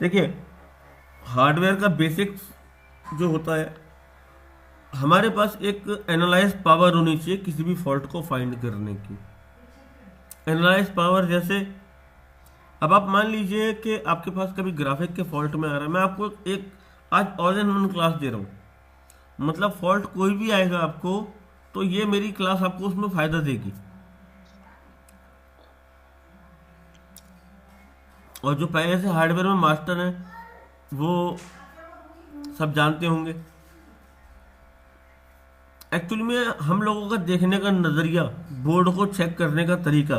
देखिए, हार्डवेयर का बेसिक्स जो होता है, हमारे पास एक एनालाइज पावर होनी चाहिए किसी भी फॉल्ट को फाइंड करने की। एनालाइज पावर जैसे, अब आप मान लीजिए कि आपके पास कभी ग्राफिक के फॉल्ट में आ रहा है, मैं आपको एक आज ऑल इन वन क्लास दे रहा हूँ, मतलब फॉल्ट कोई भी आएगा आपको तो ये मेरी क्लास आपको उसमें फायदा देगी। और जो पहले से हार्डवेयर में मास्टर हैं वो सब जानते होंगे। एक्चुअली में हम लोगों का देखने का नज़रिया, बोर्ड को चेक करने का तरीका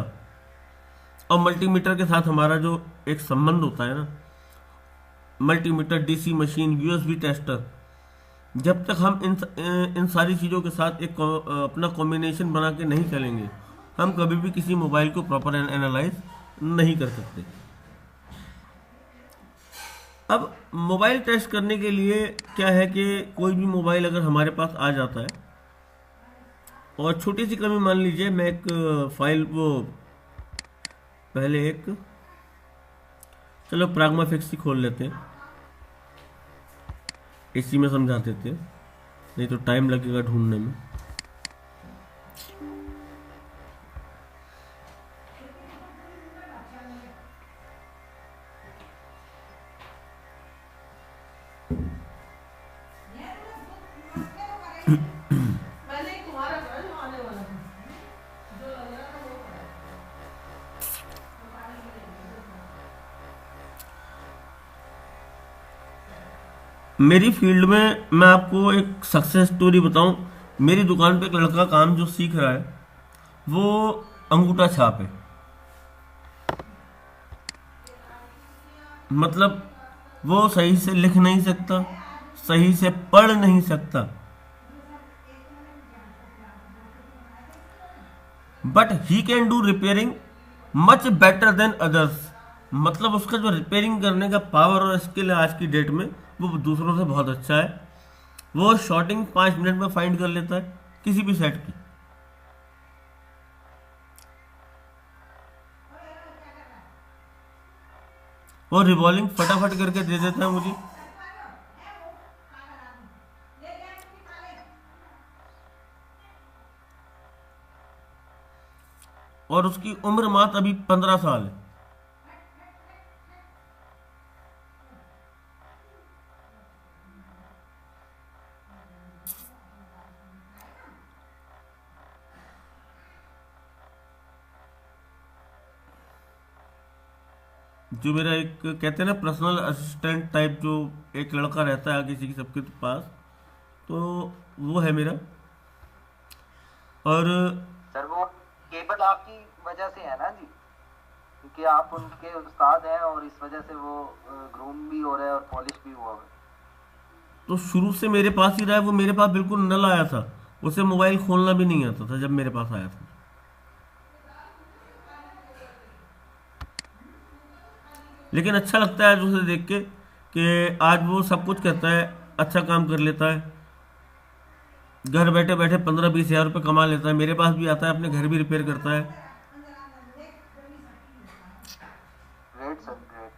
और मल्टीमीटर के साथ हमारा जो एक संबंध होता है ना, multimeter, DC machine, USB tester, जब तक हम इन सारी चीज़ों के साथ एक अपना कॉम्बिनेशन बना के नहीं चलेंगे, हम कभी भी किसी मोबाइल को प्रॉपर एनालाइज नहीं कर सकते। अब मोबाइल टेस्ट करने के लिए क्या है कि कोई भी मोबाइल अगर हमारे पास आ जाता है और छोटी सी कमी मान लीजिए, मैं एक फाइल वो पहले एक, चलो प्राग्मा फिक्स ही खोल लेते हैं, इसी में समझा देते हैं, नहीं तो टाइम लगेगा ढूंढने में। मेरी फील्ड में मैं आपको एक सक्सेस स्टोरी बताऊं। मेरी दुकान पे एक लड़का काम जो सीख रहा है वो अंगूठा छाप है। मतलब वो सही से लिख नहीं सकता, सही से पढ़ नहीं सकता, but he can do repairing much better than others. मतलब उसका जो रिपेयरिंग करने का पावर और स्किल है आज की डेट में, वो दूसरों से बहुत अच्छा है। वो शॉर्टिंग 5 मिनट में फाइंड कर लेता है किसी भी सेट की। वो रिवॉल्विंग फटाफट करके दे देता है मुझे। और उसकी उम्र मात्र अभी 15 साल है। जो मेरा एक कहते हैं ना पर्सनल असिस्टेंट टाइप, जो एक लड़का रहता है किसी की सबके पास, तो वो है मेरा। और सर वो केबल आपकी वजह से है ना जी, क्योंकि आप उनके उस्ताद हैं और इस वजह से वो ग्रूम भी हो रहा है और पॉलिश भी हुआ है। तो शुरू से मेरे पास ही रहा है। वो मेरे पास बिल्कुल नल आया था, उसे मोबाइल खोलना भी नहीं आता था जब मेरे पास आया था। लेकिन अच्छा लगता है उसे देख के कि आज वो सब कुछ करता है, अच्छा काम कर लेता है, घर बैठे बैठे 15-20 हज़ार रुपये कमा लेता है। मेरे पास भी आता है, अपने घर भी रिपेयर करता है। Great sir, great.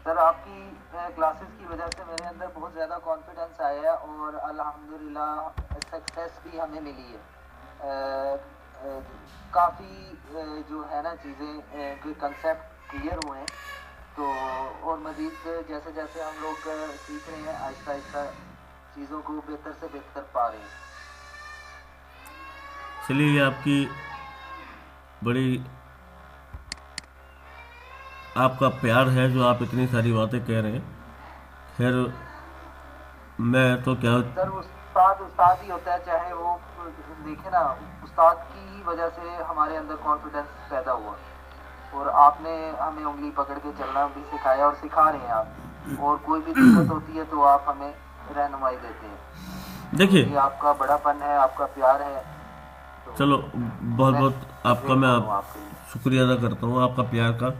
सर आपकी क्लासेस की वजह से मेरे अंदर बहुत ज़्यादा कॉन्फिडेंस आया है और अल्हम्दुलिल्लाह सक्सेस भी हमें मिली है। काफ़ी जो है ना चीज़ें के कंसेप्ट क्लियर हुए हैं। तो और मज़ीद जैसे जैसे हम लोग सीख रहे हैं, आहिस्ता आहिस्ता चीज़ों को बेहतर से बेहतर पा रहे हैं। चलिए, ये आपकी बड़ी, आपका प्यार है जो आप इतनी सारी बातें कह रहे हैं। खैर, मैं तो क्या, सर उस्ताद उस्ताद ही होता है, चाहे वो देखे ना, उस्ताद की ही वजह से हमारे अंदर कॉन्फिडेंस पैदा हुआ और आपने हमें उंगली पकड़ के चलना भी सिखाया और सिखा रहे हैं आप। और कोई भी दिक्कत होती है तो आप हमें रहनुमाई देते हैं। तो देखिए, ये आपका बड़ापन है, आपका प्यार है। तो चलो बहुत मैं बहुत आपका मैं ग्रेटफुल हूँ आपके लिए। शुक्रिया अदा करता हूँ आपका प्यार का,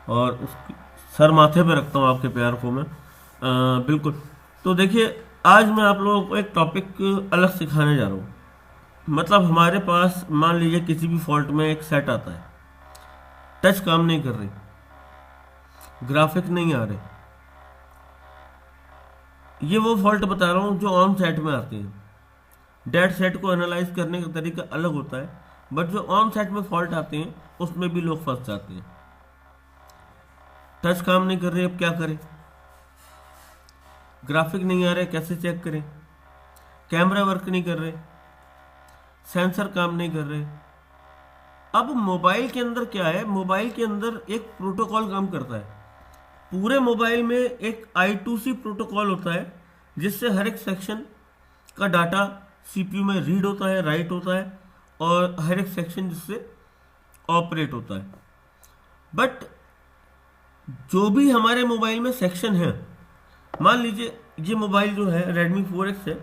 और उस सर माथे पे रखता हूँ आपके प्यार को मैं। बिल्कुल। तो देखिए, आज मैं आप लोगों को एक टॉपिक अलग सिखाने जा रहा हूँ। मतलब हमारे पास मान लीजिए किसी भी फॉल्ट में एक सेट आता है, टच काम नहीं कर रही, ग्राफिक नहीं आ रहे। ये वो फॉल्ट बता रहा हूँ जो ऑन सेट में आते हैं। डेड सेट को एनालाइज करने का तरीका अलग होता है, बट जो ऑन सेट में फॉल्ट आते हैं उसमें भी लोग फंस जाते हैं। टच काम नहीं कर रहे, अब क्या करें? ग्राफिक नहीं आ रहे, कैसे चेक करें? कैमरा वर्क नहीं कर रहे, सेंसर काम नहीं कर रहे। अब मोबाइल के अंदर क्या है, मोबाइल के अंदर एक प्रोटोकॉल काम करता है। पूरे मोबाइल में एक I2C प्रोटोकॉल होता है, जिससे हर एक सेक्शन का डाटा CPU में रीड होता है, राइट होता है, और हर एक सेक्शन जिससे ऑपरेट होता है। बट जो भी हमारे मोबाइल में सेक्शन है, मान लीजिए ये मोबाइल जो है Redmi 4X है,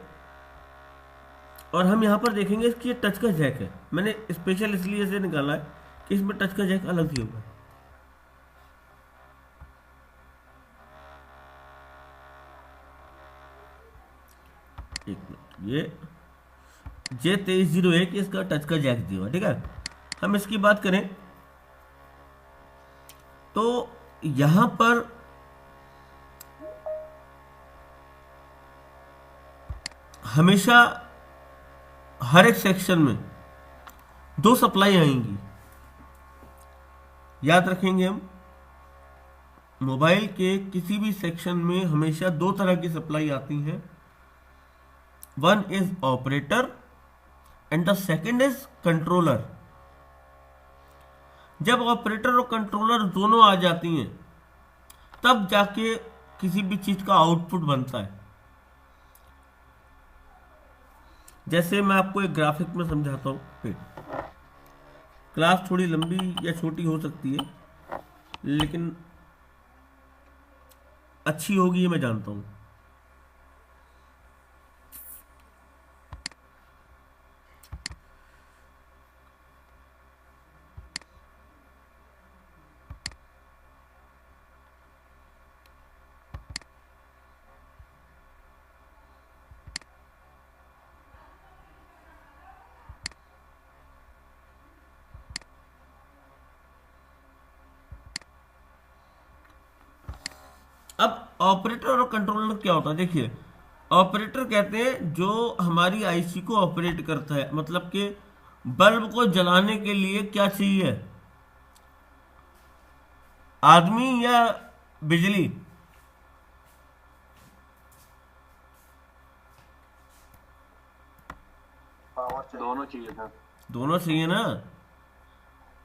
और हम यहाँ पर देखेंगे इसकी टच का जैक है। मैंने स्पेशल इसलिए से निकाला है कि इसमें टच का जैक अलग ही होगा। एक मिनट, ये J2301 इसका टच का जैक दिया हुआ, ठीक है। हम इसकी बात करें तो यहां पर हमेशा हर एक सेक्शन में दो सप्लाई आएंगी। याद रखेंगे हम, मोबाइल के किसी भी सेक्शन में हमेशा दो तरह की सप्लाई आती हैं। One is operator and the second is controller. जब ऑपरेटर और कंट्रोलर दोनों आ जाती हैं तब जाके किसी भी चीज का आउटपुट बनता है। जैसे मैं आपको एक ग्राफिक में समझाता हूं। क्लास थोड़ी लंबी या छोटी हो सकती है, लेकिन अच्छी होगी ये मैं जानता हूं। अब ऑपरेटर और कंट्रोलर क्या होता है, देखिए। ऑपरेटर कहते हैं जो हमारी आईसी को ऑपरेट करता है, मतलब कि बल्ब को जलाने के लिए क्या चाहिए, आदमी या बिजली? दोनों चाहिए था। दोनों चाहिए ना।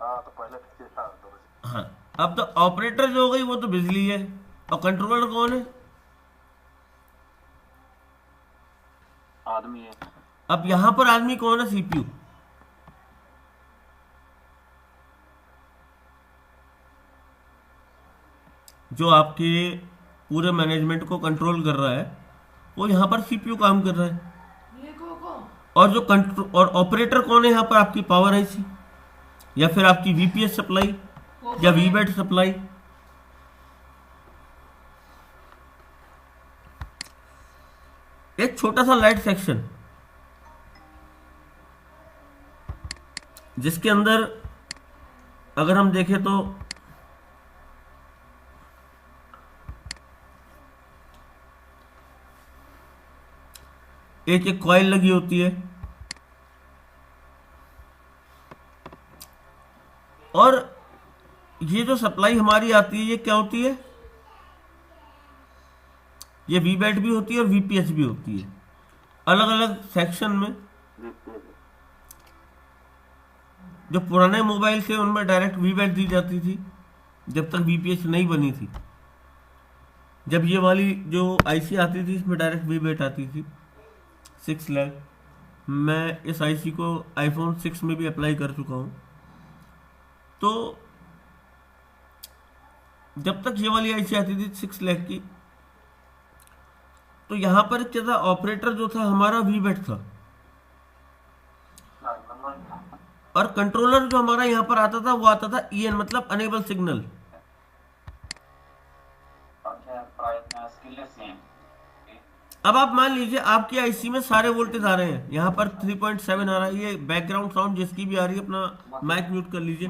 हाँ, तो पहले था दोनों। हाँ, अब तो ऑपरेटर जो हो गई वो तो बिजली है, और कंट्रोलर कौन है? आदमी है। अब यहां पर आदमी कौन है? सीपीयू। जो आपके पूरे मैनेजमेंट को कंट्रोल कर रहा है, वो यहां पर सीपीयू काम कर रहा है। और जो कंट्रोल और ऑपरेटर कौन है यहां पर? आपकी पावर आईसी, या फिर आपकी वीपीएस सप्लाई, या वीबैट सप्लाई। एक छोटा सा लाइट सेक्शन जिसके अंदर अगर हम देखें तो एक एक कॉइल लगी होती है, और ये जो सप्लाई हमारी आती है ये क्या होती है? ये वीबैट भी होती है और वीपीएस भी होती है। अलग अलग सेक्शन में जो पुराने मोबाइल थे उनमें डायरेक्ट वीबैट दी जाती थी जब तक वीपीएस नहीं बनी थी। जब ये वाली जो आईसी आती थी इसमें डायरेक्ट वीबैट आती थी 6 लाख। मैं इस आईसी को आईफोन 6 में भी अप्लाई कर चुका हूं। तो जब तक ये वाली आईसी आती थी 6 लाख की, तो यहां पर क्या था? ऑपरेटर जो था हमारा वीबैट था, और कंट्रोलर जो हमारा यहां पर आता था वो आता था ईएन, मतलब अनेबल सिग्नल। अब आप मान लीजिए आपकी आईसी में सारे वोल्टेज आ रहे हैं, यहां पर 3.7 आ रहा है। ये बैकग्राउंड साउंड जिसकी भी आ रही है अपना माइक म्यूट कर लीजिए।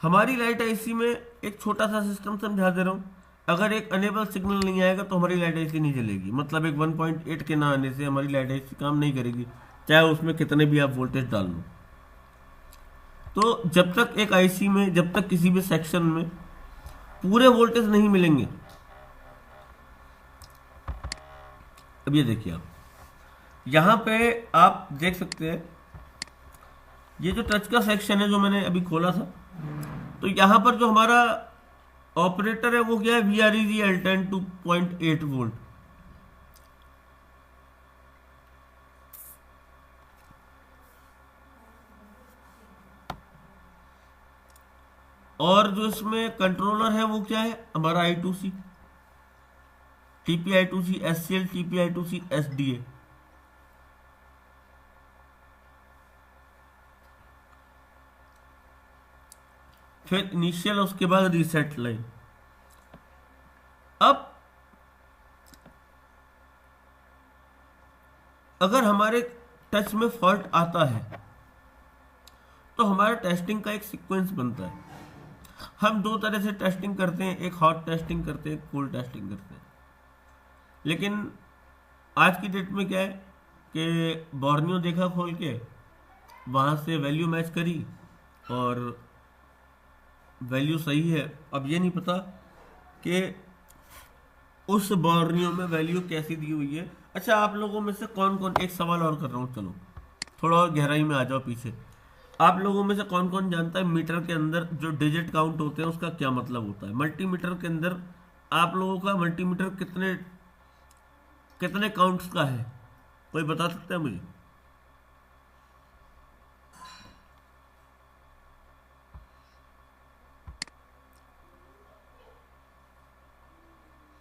हमारी लाइट आईसी में एक छोटा सा सिस्टम समझा दे रहा हूँ। अगर एक अनेबल सिग्नल नहीं आएगा तो हमारी लाइट आईसी नहीं जलेगी। मतलब एक 1.8 के ना आने से हमारी लाइट आईसी काम नहीं करेगी, चाहे उसमें कितने भी आप वोल्टेज डाल लो। तो जब तक एक आईसी में, जब तक किसी भी सेक्शन में पूरे वोल्टेज नहीं मिलेंगे, अब ये देखिए आप यहां पे आप देख सकते हैं, ये जो टच का सेक्शन है जो मैंने अभी खोला था, तो यहां पर जो हमारा ऑपरेटर है वो क्या है, VREG L10 2.8 वोल्ट। और जो इसमें कंट्रोलर है वो क्या है, हमारा I2C, TPI2C SCL, TPI2C SDA। फिर इनिशियल, उसके बाद रीसेट लाइन। अब अगर हमारे टच में फॉल्ट आता है तो हमारा टेस्टिंग का एक सीक्वेंस बनता है। हम दो तरह से टेस्टिंग करते हैं, एक हॉट टेस्टिंग करते हैं, एक कोल्ड टेस्टिंग करते हैं। लेकिन आज की डेट में क्या है कि बोर्नियो देखा खोल के, वहां से वैल्यू मैच करी और वैल्यू सही है। अब ये नहीं पता कि उस बोर्नियो में वैल्यू कैसी दी हुई है। अच्छा, आप लोगों में से कौन कौन, एक सवाल और कर रहा हूँ, चलो थोड़ा और गहराई में आ जाओ पीछे। आप लोगों में से कौन कौन जानता है मीटर के अंदर जो डिजिट काउंट होते हैं उसका क्या मतलब होता है? मल्टीमीटर के अंदर आप लोगों का मल्टीमीटर कितने कितने काउंट्स का है, कोई बता सकता है मुझे?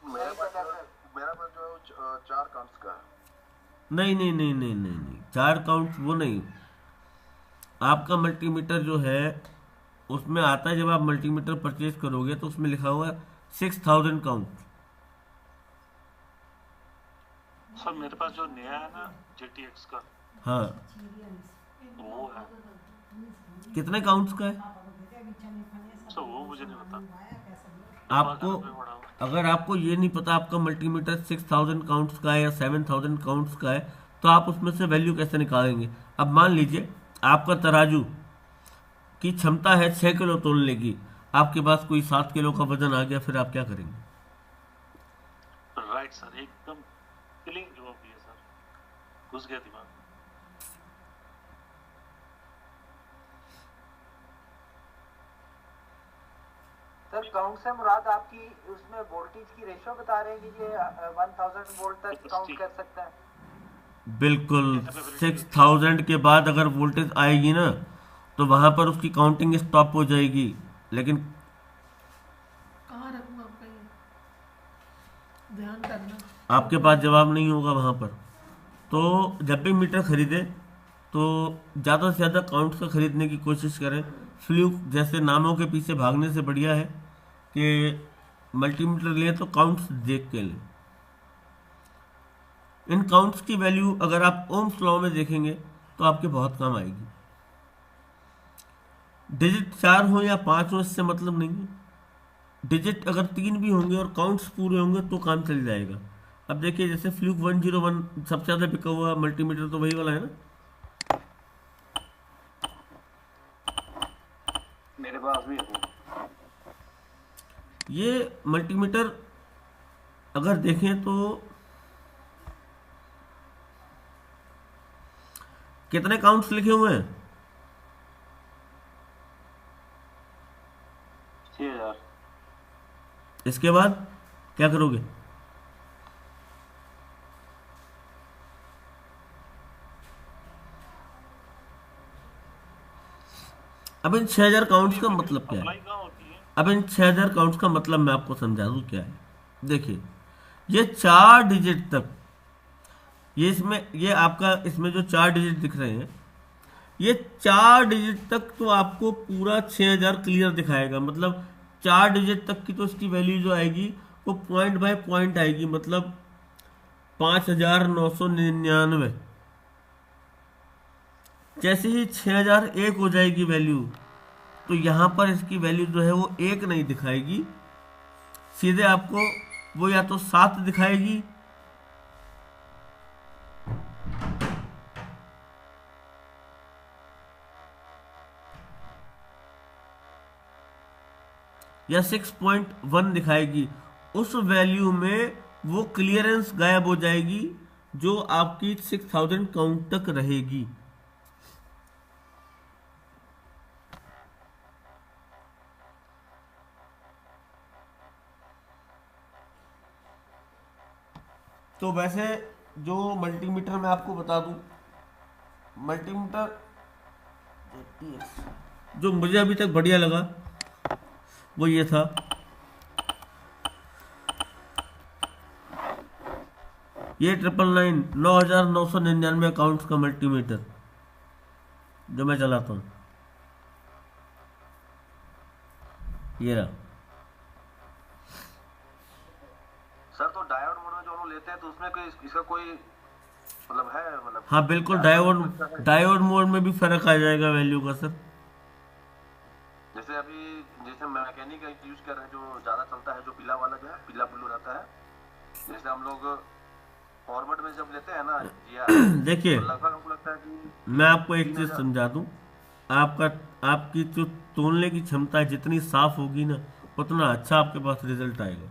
मेरा पास जो है 4 काउंट्स का है। नहीं नहीं नहीं नहीं नहीं नहीं, 4 काउंट्स वो नहीं। आपका मल्टीमीटर जो है उसमें आता है, जब आप मल्टीमीटर परचेज करोगे तो उसमें लिखा हुआ है 6000 काउंट। सर मेरे पास जो नया है ना GTX का, हाँ, वो है। कितने काउंट्स का है? सर वो मुझे नहीं पता। आपको, अगर आपको ये नहीं पता आपका मल्टीमीटर 6000 काउंट्स का है या 7000 काउंट्स का है, तो आप उसमें से वैल्यू कैसे निकालेंगे? अब मान लीजिए आपका तराजू की क्षमता है 6 किलो तोलने की, आपके पास कोई 7 किलो का वजन आ गया, फिर आप क्या करेंगे? राइट सर, एकदम क्लिंग जवाब दिया सर, घुस गया दिमाग। सर काउंट से मुराद आपकी उसमें वोल्टेज की रेशियो बता रहे हैं कि ये 1000 वोल्ट तक काउंट कर सकता है? बिल्कुल, 6000 के बाद अगर वोल्टेज आएगी ना तो वहां पर उसकी काउंटिंग स्टॉप हो जाएगी। लेकिन कहाँ रखूँ आपका ये ध्यान करना, आपके पास जवाब नहीं होगा वहां पर। तो जब भी मीटर खरीदे तो ज़्यादा से ज़्यादा काउंट्स का खरीदने की कोशिश करें। फ्लूक जैसे नामों के पीछे भागने से बढ़िया है कि मल्टीमीटर लें तो काउंट्स देख के लें। इन काउंट्स की वैल्यू अगर आप ओम्स लॉ में देखेंगे तो आपके बहुत काम आएगी। डिजिट 4 हो या 5 हो इससे मतलब नहीं है, डिजिट अगर 3 भी होंगे और काउंट्स पूरे होंगे तो काम चल जाएगा। अब देखिए जैसे फ्लूक 101 सबसे ज़्यादा बिका हुआ मल्टीमीटर तो वही वाला है ना। मेरे पास भी है। ये मल्टीमीटर अगर देखें तो कितने काउंट्स लिखे हुए हैं? 6000। इसके बाद क्या करोगे? अब इन 6000 काउंट्स का मतलब क्या है? अप्लाई कहाँ होती है? अब इन 6000 काउंट्स का मतलब मैं आपको समझा दूं क्या है। देखिए ये 4 डिजिट तक, ये आपका इसमें जो 4 डिजिट दिख रहे हैं, ये 4 डिजिट तक तो आपको पूरा 6000 क्लियर दिखाएगा। मतलब 4 डिजिट तक की तो इसकी वैल्यू जो आएगी वो पॉइंट बाय पॉइंट आएगी, मतलब 5999। जैसे ही 6001 हो जाएगी वैल्यू, तो यहाँ पर इसकी वैल्यू जो है वो 1 नहीं दिखाएगी, सीधे आपको वो या तो 7 दिखाएगी या 6.1 दिखाएगी। उस वैल्यू में वो क्लियरेंस गायब हो जाएगी जो आपकी 6000 काउंट तक रहेगी। तो वैसे जो मल्टीमीटर मैं आपको बता दूं, मल्टीमीटर जो मुझे अभी तक बढ़िया लगा वो ये था, ये 99999 अकाउंट्स का मल्टीमीटर जो मैं चलाता हूँ, ये रहा। सर तो डायोड मोड में जो हम लोग लेते हैं तो उसमें कोई इसका कोई मतलब है, मतलब हाँ बिल्कुल, डायोड मोड में भी फर्क आ जाएगा वैल्यू का सर। जैसे अभी जैसे मैकेनिक यूज कर रहे हैं, जो ज्यादा चलता है, जो पीला वाला जो है, पीला ब्लू रहता है, जैसे हम लोग फॉर्मेट में जब लेते हैं ना देखिए, तो लगभग हमको लगता है कि मैं आपको एक चीज समझा दूं, आपकी जो तोलने की क्षमता जितनी साफ होगी ना, उतना अच्छा आपके पास रिजल्ट आएगा।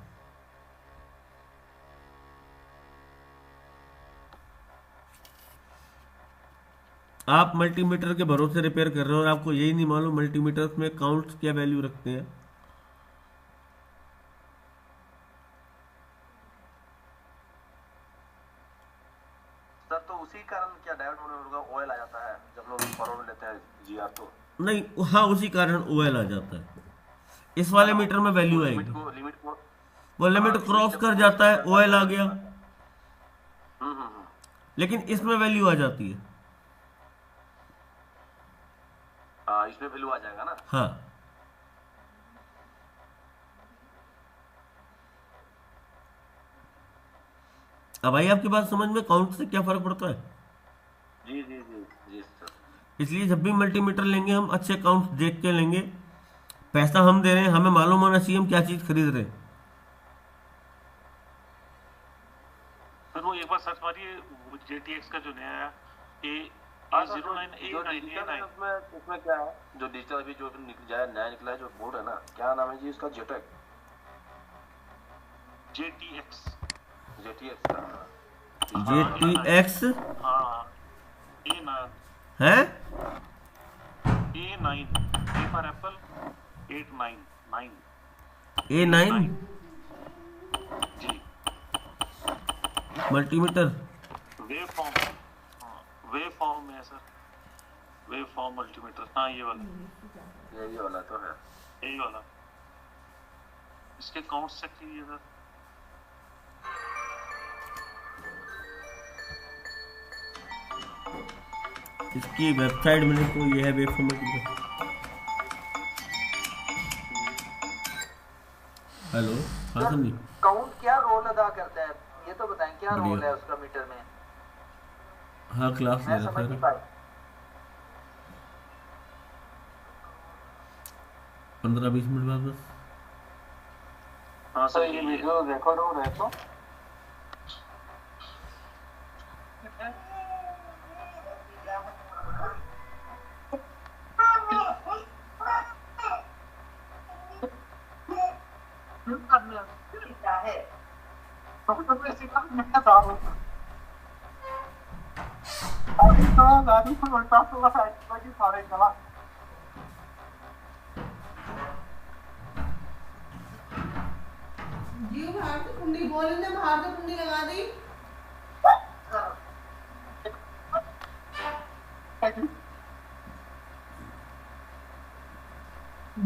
आप मल्टीमीटर के भरोसे रिपेयर कर रहे हो और आपको यही नहीं मालूम मल्टीमीटर में काउंट्स क्या वैल्यू रखते हैं। सर तो उसी कारण क्या डायोड मोड में ऑयल आ जाता है जब लोग फॉरवर्ड में लेते हैं जीआर तो? नहीं, हाँ उसी कारण ओएल आ जाता है। इस वाले मीटर में वैल्यू आएगी, लिमिट को वो लिमिट क्रॉस कर जाता है, ओएल आ गया, लेकिन इसमें वैल्यू आ जाती है। इसमें वैल्यू आ जाएगा ना? हाँ, अब आई आपकी बात समझ में, काउंट से क्या फर्क पड़ता है। जी जी जी जी सर। इसलिए जब भी मल्टीमीटर लेंगे हम अच्छे काउंट देख के लेंगे। पैसा हम दे रहे हैं, हमें मालूम होना चाहिए हम क्या चीज खरीद रहे हैं। सर वो एक बार सर्च मारिए JTX का जो नया है A09A9A9। उसमें क्या है जो डिजिटल अभी जो नया निकला है जो बोर्ड है ना, क्या नाम है जी इसका? जेटेक JTX जेटीएक्स का JTX हाँ A9 है, A9 A for apple 899 A9 जी। मल्टीमीटर वेव फॉर्म में है सर, वेव फॉर्म मल्टीमीटर। हाँ ये वाला, ये वाला तो है, यही वाला। इसके काउंट्स चेक कीजिए सर। इसकी वेबसाइट मैंने को ये है वेबफॉर्म मल्टीमीटर। हेलो, हाँ सर, नहीं काउंट क्या रोल अदा करता है ये तो बताएं, क्या बढ़िया। रोल है उसका मीटर में? हाँ क्लास मैं ले समझ रहा नहीं था, पाया। 15-20 मिनट बाद बस। हाँ तो सर ये वीडियो रिकॉर्ड हो रहा है तो जी बाहर से कुंडी बोले ने, बाहर से कुंडी लगा दी।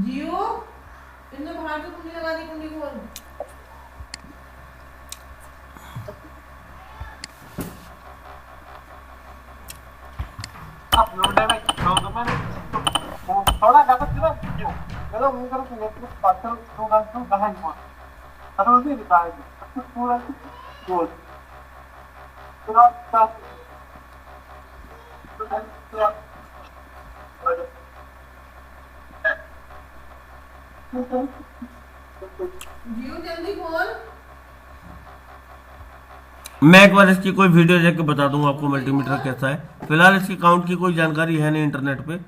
जियो इनने बाहर से कुंडी लगा दी, कुंडी खोल। आप लोडे में थोड़ा ज्यादा Pero muy creo que le pasó un gancho gancho. Pero sí está ahí. Pura gol. Pero está जियो जल्दी खोल। मैं एक बार इसकी कोई वीडियो देख के बता दूंगा आपको मल्टीमीटर कैसा है। फिलहाल इसकी काउंट की कोई जानकारी है नहीं इंटरनेट पे,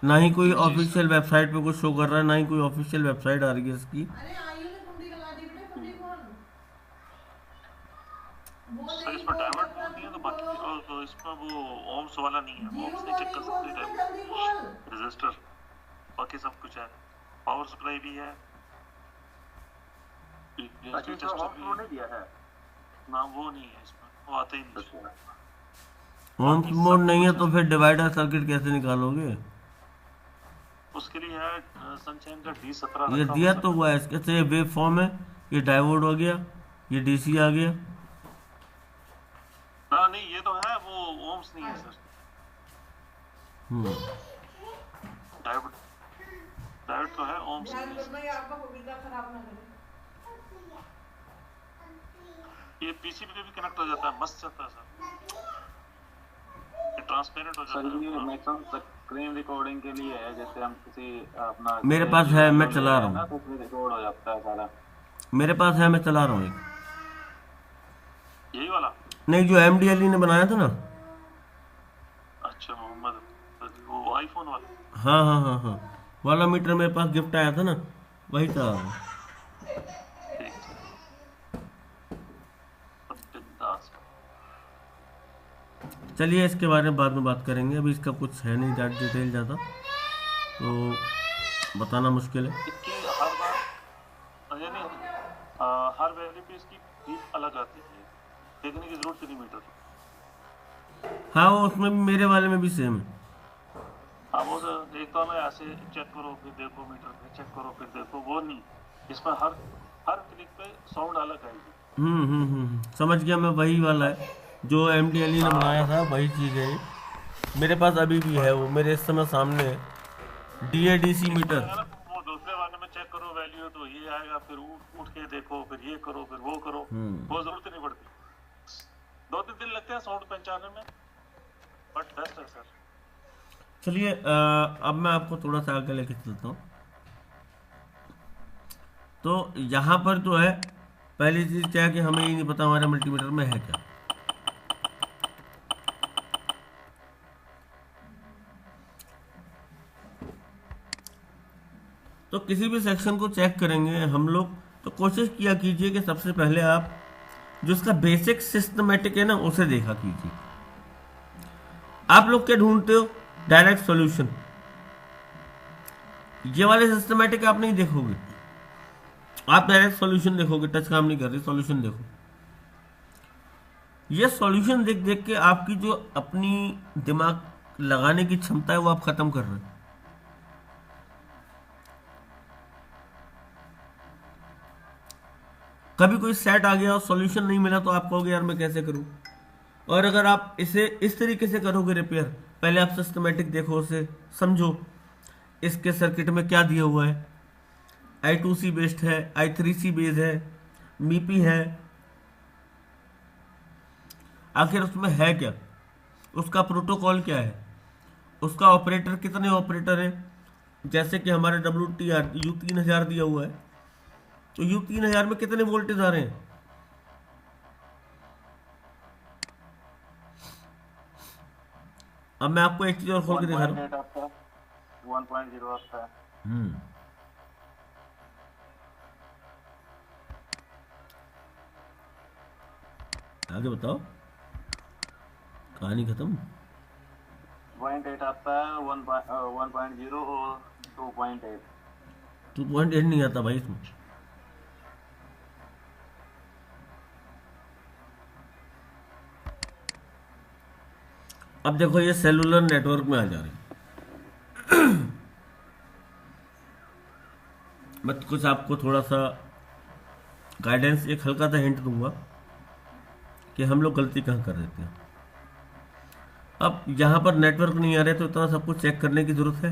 ना ही कोई ऑफिशियल वेबसाइट पे कुछ शो कर रहा है, ना ही कोई ऑफिशियल वेबसाइट आ रही है इसकी। अरे आयु ने कुंडी लगा दी बेटे, कुंडी खोल। वो सर नहीं इसमें खोल डायवर्ट सकता, मोड नहीं है तो तुम बाकी खोलो। तो इसमें वो ओम्स वाला नहीं है, जियो ओम्स को नहीं चेक नहीं कर खोल सकते सकते, डायवर्ट जल्दी खोल। रजिस्टर, बाकी सब कुछ है, पावर सप्लाई भी है, अच्छा इसमें टेस्टर ऑफ भी फ्लो है। नहीं दिया है। ना वो नहीं है इसमें, वो आते ही नहीं। होम मोड नहीं है तो फिर डिवाइडर सर्किट कैसे निकालोगे? उसके लिए है सनशाइन का D17 ये रखा दिया हुआ तो हुआ है इसके से, वेव फॉर्म है, ये डायोड हो गया, ये डीसी आ गया। ना नहीं ये तो है, वो ओम्स नहीं है सर। डायोड डायोड तो है, ओम्स ध्यान नहीं है रखना ये आपका पपीता खराब ना करे। ये पीसी पे भी कनेक्ट हो जाता है, मस्त चलता है सर, ये ट्रांसपेरेंट हो सर जाता ये है। मैक्सिमम स्क्रीन रिकॉर्डिंग के लिए है, जैसे हम किसी अपना मेरे पास है, मैं चला रहा हूँ। ना तो उसमें रिकॉर्ड हो जाता है सारा। मेरे पास है, मैं चला रहा हूँ एक। यही वाला? नहीं, जो MDLE ने बनाया था ना। अच्छा मोहम्मद, वो आईफोन वाला। हाँ हाँ हाँ हाँ, वाला मीटर मेरे पास गिफ्ट आया था ना, वही था। बिंदास। चलिए इसके बारे में बाद में बात करेंगे, अभी इसका कुछ है नहीं डिटेल ज़्यादा, तो बताना मुश्किल है। इसकी हर बार यानी हर वैल्यू पे इसकी बीप अलग आती है, देखने की जरूरत नहीं मीटर। हाँ, वो उसमें भी, मेरे वाले में भी सेम है। हाँ वो देखता हूँ मैं, ऐसे चेक करो फिर देखो मीटर पे, चेक करो फिर देखो, वो नहीं, इसमें हर हर क्लिक पे साउंड अलग आएगी। समझ गया मैं, वही वाला है जो MDLE ने बनाया था, वही चीज़ है। मेरे पास अभी भी है वो, मेरे इस समय सामने है, DADC मीटर। वो दूसरे वाले में चेक करो वैल्यू तो ये आएगा, फिर उठ के देखो, फिर ये करो, फिर वो करो, वो जरूरत नहीं पड़ती। 2-3 दिन लगते हैं साउंड पहचानने में, बट बेस्ट है सर। चलिए अब मैं आपको थोड़ा सा आगे लेके चलता हूँ। तो यहाँ पर जो है, पहली चीज़ क्या है कि हमें ये नहीं पता हमारे मल्टीमीटर में है क्या। तो किसी भी सेक्शन को चेक करेंगे हम लोग, तो कोशिश किया कीजिए कि सबसे पहले आप जो इसका बेसिक सिस्टमेटिक है ना, उसे देखा कीजिए। आप लोग क्या ढूंढते हो? Direct solution. ये वाले सिस्टमेटिक आप नहीं देखोगे, आप डायरेक्ट सॉल्यूशन देखोगे। टच काम नहीं कर रही, सॉल्यूशन देखो। ये सॉल्यूशन देख देख के आपकी जो अपनी दिमाग लगाने की क्षमता है वो आप खत्म कर रहे हैं। कभी कोई सेट आ गया और सॉल्यूशन नहीं मिला तो आप कहोगे यार मैं कैसे करूं। और अगर आप इसे इस तरीके से करोगे रिपेयर, पहले आप सिस्टमेटिक देखो, उसे समझो, इसके सर्किट में क्या दिया हुआ है। I2C बेस्ड है, I3C बेस्ड है, MIPI है, आखिर उसमें है क्या, उसका प्रोटोकॉल क्या है, उसका ऑपरेटर कितने ऑपरेटर है। जैसे कि हमारे WTR U3000 दिया हुआ है, तो U3000 में कितने वोल्टेज आ रहे हैं। अब मैं आपको एक चीज और खोल के दिखा रहा हूँ। 1.0 आता है। आगे बताओ, कहानी खत्म। 0.8 आता है, 1.0 और 2.8। 2.8 नहीं आता भाई इसमें। अब देखो ये सेलुलर नेटवर्क में आ जा रहे हैं। मैं कुछ आपको थोड़ा सा गाइडेंस, एक हल्का सा हिंट दूंगा कि हम लोग गलती कहाँ कर देते हैं। अब यहाँ पर नेटवर्क नहीं आ रहे तो इतना सब कुछ चेक करने की जरूरत है?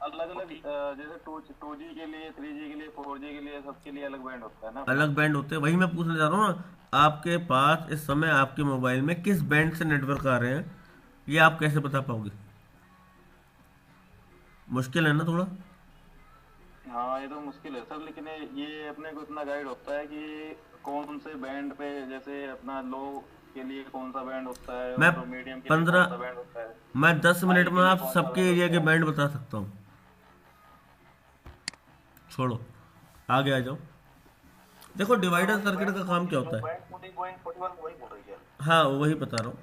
अलग अलग जैसे 2G के लिए, 3G के लिए, 4G के लिए, सबके लिए अलग बैंड होता है ना। अलग बैंड होते हैं, वही मैं पूछने जा रहा हूँ ना। आपके पास इस समय आपके मोबाइल में किस बैंड से नेटवर्क आ रहे हैं, ये आप कैसे बता पाओगे? मुश्किल है ना थोड़ा। हाँ ये तो मुश्किल है सर, लेकिन ये अपने को इतना गाइड होता है कि कौन से बैंड पे, जैसे अपना लो के लिए कौन सा बैंड होता है, मैं और मीडियम के लिए 15 कौन सा बैंड होता है। मैं 10 मिनट में आप कौन सा सबके बैंड एरिया के होता है। बैंड बता सकता हूँ। छोड़ो, आगे आ जाओ। देखो डिवाइडर सर्किट का काम क्या होता है। बैंड 40.41 वही बोल रही है। हाँ वही बता रहा हूँ।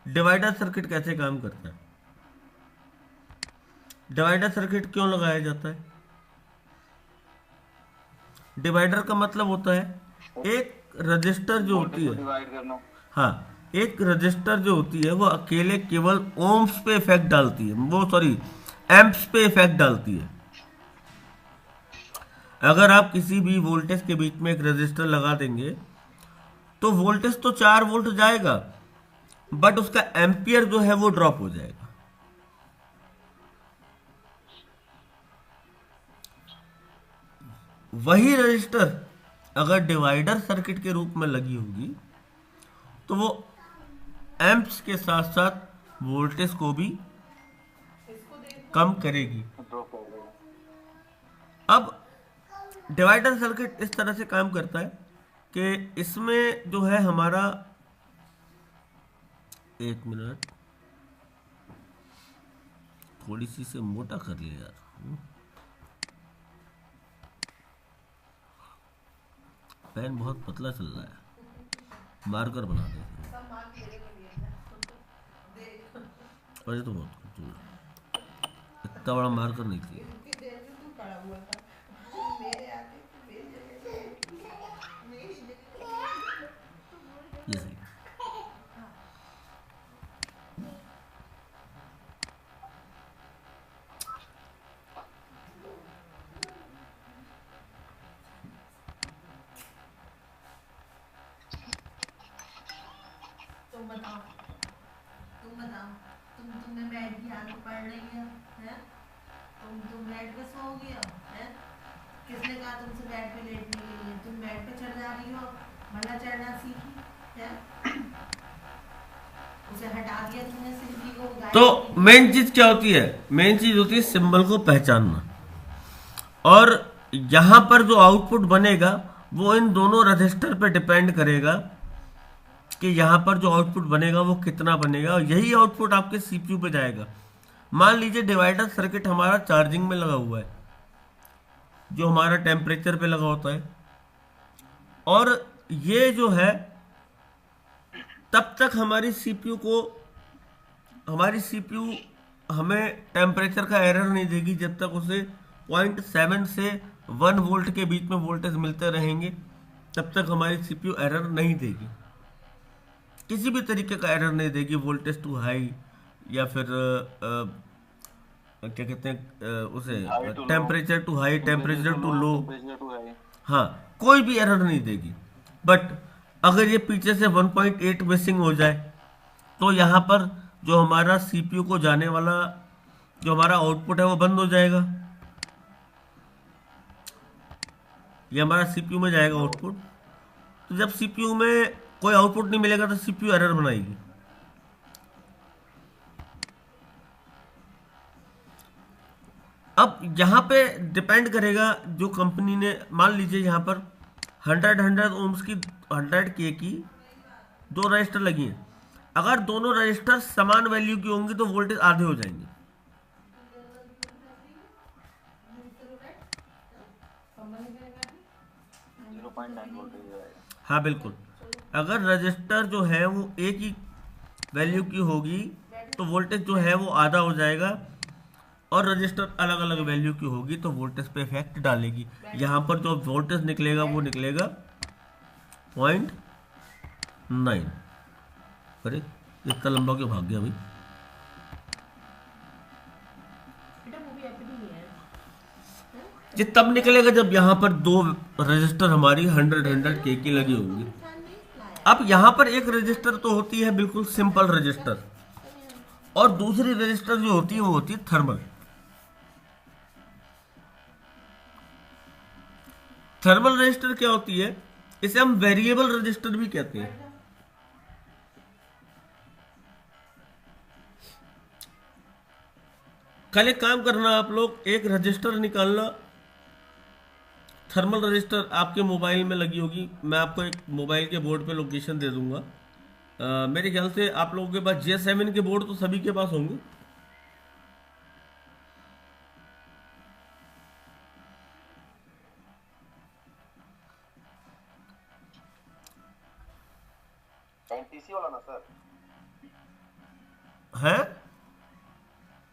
डिवाइडर सर्किट कैसे काम करता है, डिवाइडर सर्किट क्यों लगाया जाता है? डिवाइडर का मतलब होता है एक रजिस्टर जो होती है, डिवाइड करना। हाँ एक रजिस्टर जो होती है वो अकेले केवल ओम्स पे इफेक्ट डालती है, वो सॉरी एम्प्स पे इफेक्ट डालती है। अगर आप किसी भी वोल्टेज के बीच में एक रजिस्टर लगा देंगे तो वोल्टेज तो 4 वोल्ट जाएगा, बट उसका एम्पियर जो है वो ड्रॉप हो जाएगा। वही रजिस्टर अगर डिवाइडर सर्किट के रूप में लगी होगी तो वो एम्प्स के साथ साथ वोल्टेज को भी कम करेगी। अब डिवाइडर सर्किट इस तरह से काम करता है कि इसमें जो है हमारा, एक मिनट थोड़ी सी से मोटा कर लिया यार, पेन बहुत पतला चल रहा है, मार्कर बना दे। अरे तो बहुत इतना बड़ा मार्कर नहीं चाहिए। ये सही। तुमने बैठ की आगे पढ़ रही है, हैं? तुम बैठ पे सो गया है? किसने कहा तुमसे बैठ पे लेटने के लिए? तुम बैठ पे चढ़ जा रही हो, भला चढ़ना सीखी है? उसे हटा दिया तुमने सीढ़ी को। तो मेन चीज क्या होती है? मेन चीज होती है सिंबल को पहचानना, और यहां पर जो आउटपुट बनेगा वो इन दोनों रजिस्टर पे डिपेंड करेगा कि यहाँ पर जो आउटपुट बनेगा वो कितना बनेगा, और यही आउटपुट आपके सीपीयू पे जाएगा। मान लीजिए डिवाइडर सर्किट हमारा चार्जिंग में लगा हुआ है, जो हमारा टेम्परेचर पे लगा होता है, और ये जो है तब तक हमारी सीपीयू हमें टेम्परेचर का एरर नहीं देगी जब तक उसे 0.7 से 1 वोल्ट के बीच में वोल्टेज मिलते रहेंगे, तब तक हमारी सीपीयू एरर नहीं देगी, किसी भी तरीके का एरर नहीं देगी। वोल्टेज टू हाई या फिर क्या कहते हैं उसे, temperature too high, temperature too low, हाँ कोई भी एरर नहीं देगी। बट अगर ये पीछे से 1.8 मिसिंग हो जाए तो यहाँ पर जो हमारा सीपीयू को जाने वाला जो हमारा आउटपुट है वो बंद हो जाएगा। ये हमारा सीपीयू में जाएगा आउटपुट, तो जब सीपीयू में कोई आउटपुट नहीं मिलेगा तो सीपीयू एरर बनाएगी। अब यहां पे डिपेंड करेगा जो कंपनी ने, मान लीजिए यहां पर 100 ओम्स की 100K की 2 रजिस्टर लगी हैं। अगर दोनों रजिस्टर समान वैल्यू की होंगी तो वोल्टेज आधे हो जाएंगे। हाँ बिल्कुल, अगर रजिस्टर जो है वो एक ही वैल्यू की होगी तो वोल्टेज जो है वो आधा हो जाएगा, और रजिस्टर अलग अलग वैल्यू की होगी तो वोल्टेज पे इफेक्ट डालेगी। यहाँ पर जो वोल्टेज निकलेगा वो निकलेगा 0.9। अरे इतना लंबा क्यों भाग गया भाई? ये तब निकलेगा जब यहाँ पर 2 रजिस्टर हमारी 100K की लगी होंगी। अब यहाँ पर एक रजिस्टर तो होती है बिल्कुल सिंपल रजिस्टर, और दूसरी रजिस्टर जो होती है वो होती है थर्मल। थर्मल रजिस्टर क्या होती है, इसे हम वेरिएबल रजिस्टर भी कहते हैं। कल एक काम करना, आप लोग एक रजिस्टर निकालना, थर्मल रजिस्टर आपके मोबाइल में लगी होगी, मैं आपको एक मोबाइल के बोर्ड पे लोकेशन दे दूंगा। मेरे ख्याल से आप लोगों के पास J7 के बोर्ड तो सभी के पास होंगे। एनटीसी वाला ना सर, है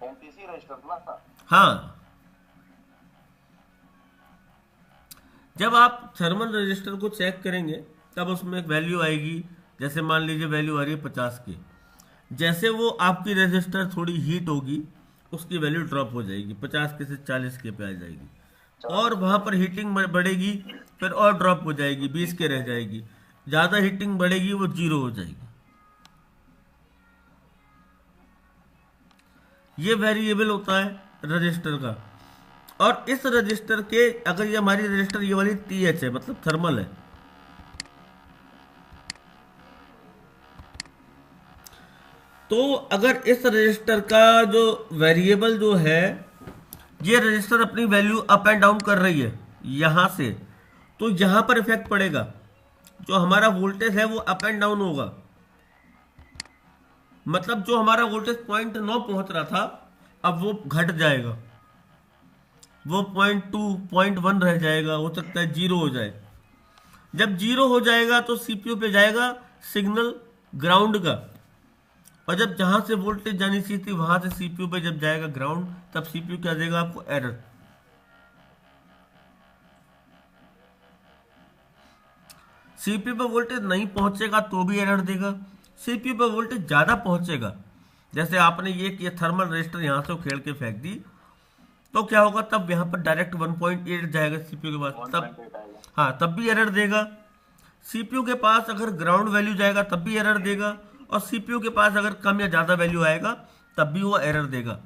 एनटीसी रजिस्टर ना। हाँ, जब आप थर्मल रजिस्टर को चेक करेंगे तब उसमें एक वैल्यू आएगी, जैसे मान लीजिए वैल्यू आ रही है 50 की। जैसे वो आपकी रजिस्टर थोड़ी हीट होगी उसकी वैल्यू ड्रॉप हो जाएगी, 50 के से 40 के पे आ जाएगी, और वहां पर हीटिंग बढ़ेगी, फिर और ड्रॉप हो जाएगी, 20 के रह जाएगी। ज़्यादा हीटिंग बढ़ेगी वो 0 हो जाएगी। ये वेरिएबल होता है रजिस्टर का। और इस रजिस्टर के, अगर ये हमारी रजिस्टर ये वाली TH है मतलब थर्मल है, तो अगर इस रजिस्टर का जो वेरिएबल जो है, ये रजिस्टर अपनी वैल्यू अप एंड डाउन कर रही है यहां से, तो यहां पर इफेक्ट पड़ेगा। जो हमारा वोल्टेज है वो अप एंड डाउन होगा, मतलब जो हमारा वोल्टेज 0.9 पहुंच रहा था अब वो घट जाएगा, वो 0.2 0.1 रह जाएगा, हो सकता है 0 हो जाए। जब 0 हो जाएगा तो CPU पे जाएगा सिग्नल ग्राउंड का, और जब जहां से वोल्टेज जानी चाहिए थी वहां से CPU पे जब जाएगा ग्राउंड, तब CPU क्या देगा आपको, एरर। CPU पे वोल्टेज नहीं पहुंचेगा तो भी एरर देगा। CPU पे वोल्टेज ज्यादा पहुंचेगा, जैसे आपने ये थर्मल रजिस्टर यहां से खेल के फेंक दी, तो क्या होगा, तब यहाँ पर डायरेक्ट 1.8 जाएगा CPU के पास, तब हाँ तब भी एरर देगा। CPU के पास अगर ग्राउंड वैल्यू जाएगा तब भी एरर देगा, और CPU के पास अगर कम या ज़्यादा वैल्यू आएगा तब भी वो एरर देगा।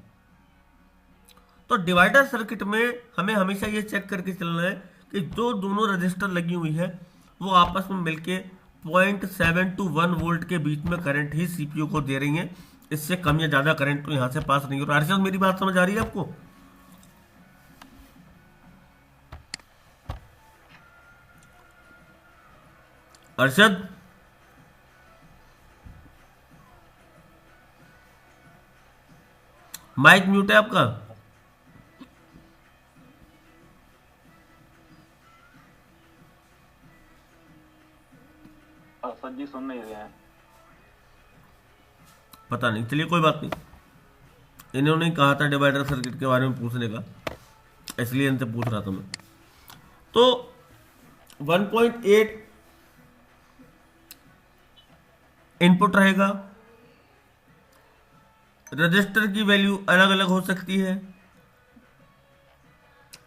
तो डिवाइडर सर्किट में हमें हमेशा ये चेक करके चलना है कि जो दोनों रजिस्टर लगी हुई है वो आपस में मिलके 0.7 to 1 वोल्ट के बीच में करंट ही CPU को दे रही है, इससे कम या ज़्यादा करंट तो यहाँ से पास नहीं हो रहा। अर्षद, मेरी बात समझ आ रही है आपको? अर्षद, माइक म्यूट है आपका। सर जी सुन नहीं रहे हैं। पता नहीं, चलिए कोई बात नहीं। इन्होंने कहा था डिवाइडर सर्किट के बारे में पूछने का, इसलिए इनसे पूछ रहा था मैं। तो 1.8 इनपुट रहेगा, रजिस्टर की वैल्यू अलग अलग हो सकती है,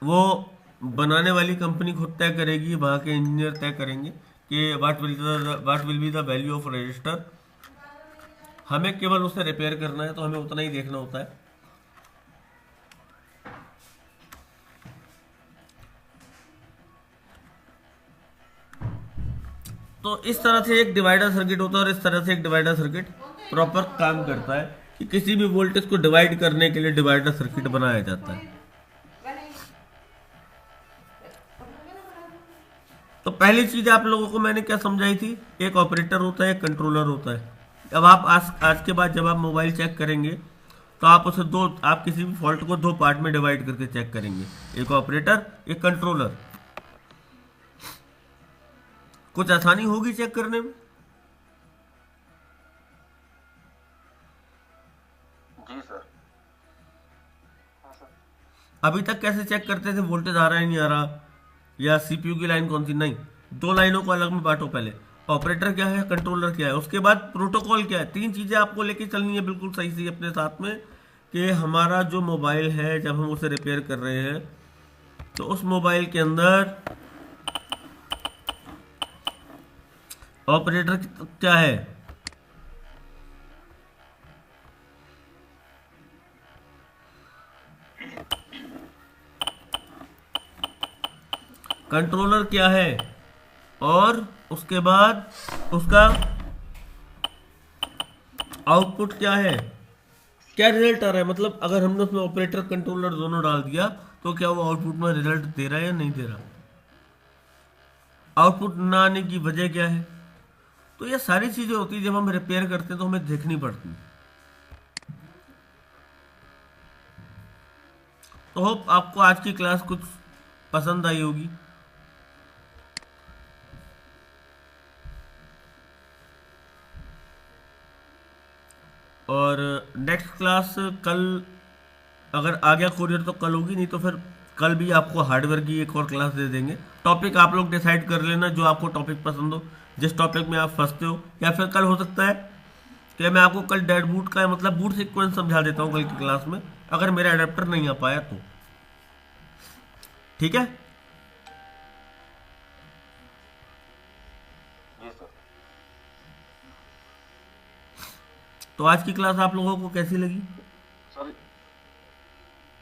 वो बनाने वाली कंपनी खुद तय करेगी, वहां के इंजीनियर तय करेंगे कि what will be the value of register. हमें केवल उसे रिपेयर करना है, तो हमें उतना ही देखना होता है। तो इस तरह से एक डिवाइडर सर्किट होता है, और इस तरह से एक डिवाइडर सर्किट प्रॉपर काम करता है कि किसी भी वोल्टेज को डिवाइड करने के लिए डिवाइडर सर्किट बनाया जाता है। तो पहली चीज आप लोगों को मैंने क्या समझाई थी, एक ऑपरेटर होता है, एक कंट्रोलर होता है। अब आप आज के बाद जब आप मोबाइल चेक करेंगे तो आप उसे आप किसी भी फॉल्ट को 2 पार्ट में डिवाइड करके चेक करेंगे, एक ऑपरेटर, एक कंट्रोलर। कुछ आसानी होगी चेक करने में? जी सर। अभी तक कैसे चेक करते थे वोल्टेज आ रहा है नहीं आ रहा, या CPU की लाइन कौन सी? नहीं, 2 लाइनों को अलग में बांटो। पहले ऑपरेटर क्या है, कंट्रोलर क्या है, उसके बाद प्रोटोकॉल क्या है। 3 चीजें आपको लेके चलनी है बिल्कुल सही से अपने साथ में, कि हमारा जो मोबाइल है जब हम उसे रिपेयर कर रहे हैं तो उस मोबाइल के अंदर ऑपरेटर क्या है, कंट्रोलर क्या है और उसके बाद उसका आउटपुट क्या है, क्या रिजल्ट आ रहा है। मतलब अगर हमने उसमें ऑपरेटर कंट्रोलर दोनों डाल दिया तो क्या वो आउटपुट में रिजल्ट दे रहा है या नहीं दे रहा, आउटपुट ना आने की वजह क्या है। तो ये सारी चीजें होती है जब हम रिपेयर करते हैं तो हमें देखनी पड़ती है। तो होप आपको आज की क्लास कुछ पसंद आई होगी। और नेक्स्ट क्लास कल अगर आ गया कोरियर तो कल होगी, नहीं तो फिर कल भी आपको हार्डवेयर की एक और क्लास दे देंगे। टॉपिक आप लोग डिसाइड कर लेना जो आपको टॉपिक पसंद हो, जिस टॉपिक में आप फंसते हो। या फिर कल हो सकता है कि मैं आपको कल डेड बूट का मतलब बूट सीक्वेंस समझा देता हूँ कल की क्लास में, अगर मेरा अडेप्टर नहीं आ पाया तो। ठीक है, जी सर। तो आज की क्लास आप लोगों को कैसी लगी? सर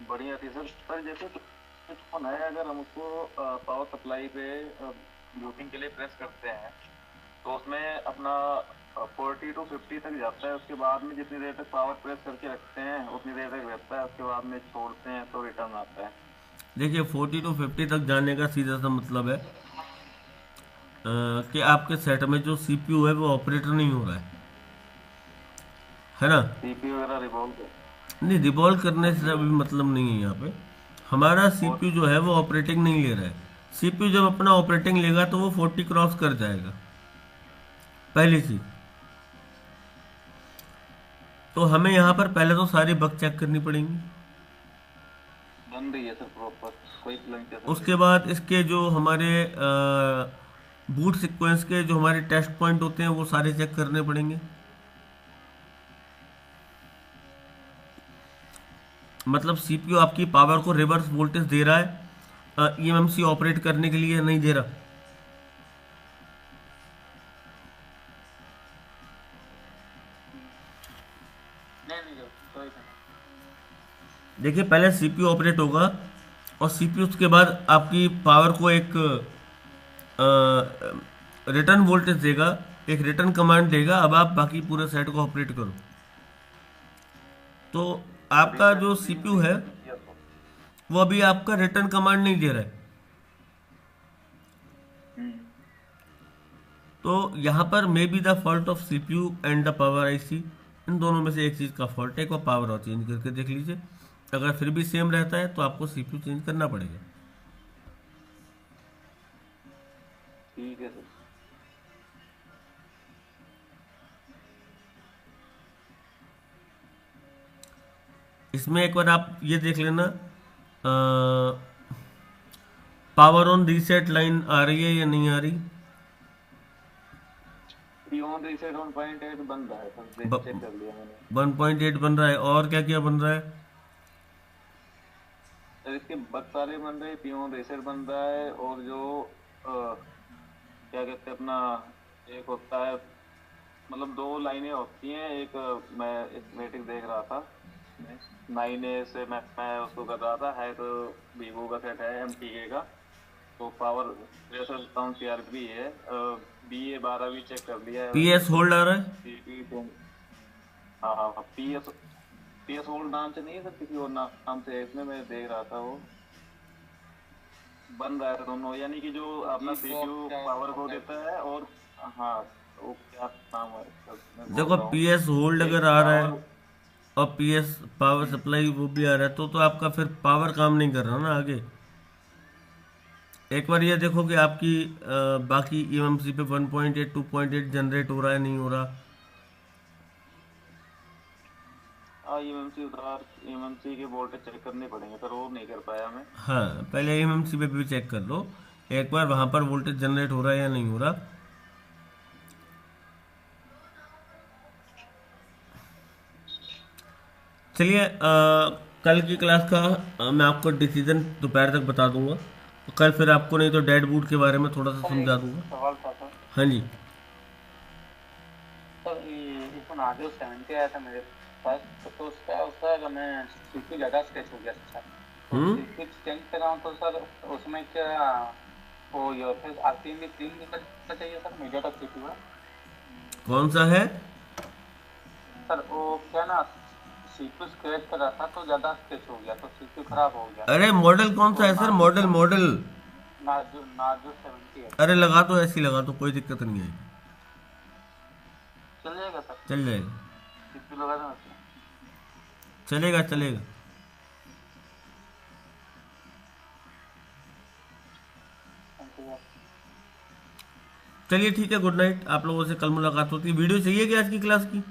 बढ़िया थी सर। सर जैसे कुछ फोन है, अगर हम उसको पावर सप्लाई पे बूटिंग के लिए प्रेस करते हैं तो उसमें अपना 40 to 50 तक जाता है। उसके बाद में जितनी देर तक पावर प्रेस करके रखते हैं उतनी देर तक रहता है, उसके बाद में छोड़ते हैं तो रिटर्न आता है। देखिए 40 to 50 तक जाने का सीधा सा मतलब है कि आपके सेट में जो सीपीयू है वो ऑपरेटर नहीं हो रहा है ना। सीपीयू वगैरह रिवॉल्व नहीं, रिवॉल्व करने से अभी मतलब नहीं है। यहाँ पे हमारा सीपीयू जो है वो ऑपरेटिंग नहीं ले रहा है। सीपीयू जब अपना ऑपरेटिंग लेगा तो वो 40 क्रॉस कर जाएगा, पहली चीज। तो हमें यहाँ पर पहले तो सारी बग चेक करनी पड़ेंगी, बन रही है सर प्रॉपर, कोई प्लग। उसके बाद इसके जो हमारे बूट सीक्वेंस के जो हमारे टेस्ट पॉइंट होते हैं वो सारे चेक करने पड़ेंगे। मतलब सीपीयू आपकी पावर को रिवर्स वोल्टेज दे रहा है ईएमएमसी ऑपरेट करने के लिए, नहीं दे रहा। देखिए पहले सीपीयू ऑपरेट होगा और सीपीयू उसके बाद आपकी पावर को एक रिटर्न वोल्टेज देगा, एक रिटर्न कमांड देगा। अब आप बाकी पूरे सेट को ऑपरेट करो। तो आपका जो सीपीयू है वो अभी आपका रिटर्न कमांड नहीं दे रहा है। तो यहाँ पर maybe the fault of CPU and the power IC, इन दोनों में से एक चीज़ का फॉल्ट है। एक बार पावर और चेंज करके देख लीजिए, अगर फिर भी सेम रहता है तो आपको सीपीयू चेंज करना पड़ेगा। ठीक है सर। इसमें एक बार आप ये देख लेना पावर ऑन रीसेट लाइन आ रही है या नहीं आ रही। ऑन रीसेट 1.8 बन रहा है सर, चेक कर लिया मैंने। 1.8 बन रहा है, और क्या क्या बन रहा है? सर इसके बग सारे बन रहे हैं, पियोन रीसेट बन रहा है, और जो क्या कहते हैं अपना एक होता है, मतलब 2 लाइनें होती हैं। एक मैं स्कीमेटिक देख रहा था 9A से, मैं उसको कर रहा था, है तो वीवो का सेट है MTK का, तो पावर प्रेशर काउंट CRP है। BA12 भी चेक कर लिया है। PS होल्ड आ रहा है? हाँ PS होल्ड नाम से नहीं है सर, किसी और नाम से है इसमें, मैं देख रहा था वो बन रहा है दोनों। यानी कि जो अपना CPU पावर को देता है, और हाँ वो क्या नाम है इसका, देखो PS होल्ड अगर आ रहा है और PS पावर सप्लाई वो भी आ रहा है तो आपका फिर पावर काम नहीं कर रहा ना आगे। एक बार ये देखो कि आपकी बाकी ईएमएमसी पे 1.8 2.8 जनरेट हो रहा है, नहीं हो रहा। ईएमएमसी के वोल्टेज चेक करने पड़ेंगे सर, वो नहीं कर पाया मैं। हाँ पहले ईएमएमसी पे भी चेक कर लो एक बार, वहां पर वोल्टेज जनरेट हो रहा है या नहीं हो रहा। चलिए कल की क्लास का मैं आपको डिसीजन दोपहर तक बता दूंगा। तो कल फिर आपको नहीं तो डेड बूट के बारे में थोड़ा सा समझा दूंगा। सवाल था सर। हाँ जी सर ये फोन आगे 70 आया था मेरे पास, तो उसका अगर मैं सीपी ज़्यादा स्केच हो गया सर, तो सीपी चेंज कर रहा हूँ तो सर उसमें क्या वो ये फिर आरपीएम भी 3 निकलना चाहिए सर, मीडियाटेक सीपीयू है कौन सा है? सर। वो क्या ना, सीपीयू स्क्रैच कर रहा था तो ज्यादा स्क्रैच हो गया तो सीपीयू खराब हो गया। अरे मॉडल कौन सा है सर? मॉडल नार्जो 70 है। अरे लगा तो ऐसी लगा तो कोई दिक्कत नहीं है, चल जाएगा सर, चल जाएगा, सीपीयू लगा देना सर। चलेगा चलेगा। Thank you. चलिए ठीक है, गुड नाइट। आप लोगों से कल मुलाकात होती है। वीडियो चाहिए क्या आज की क्लास की?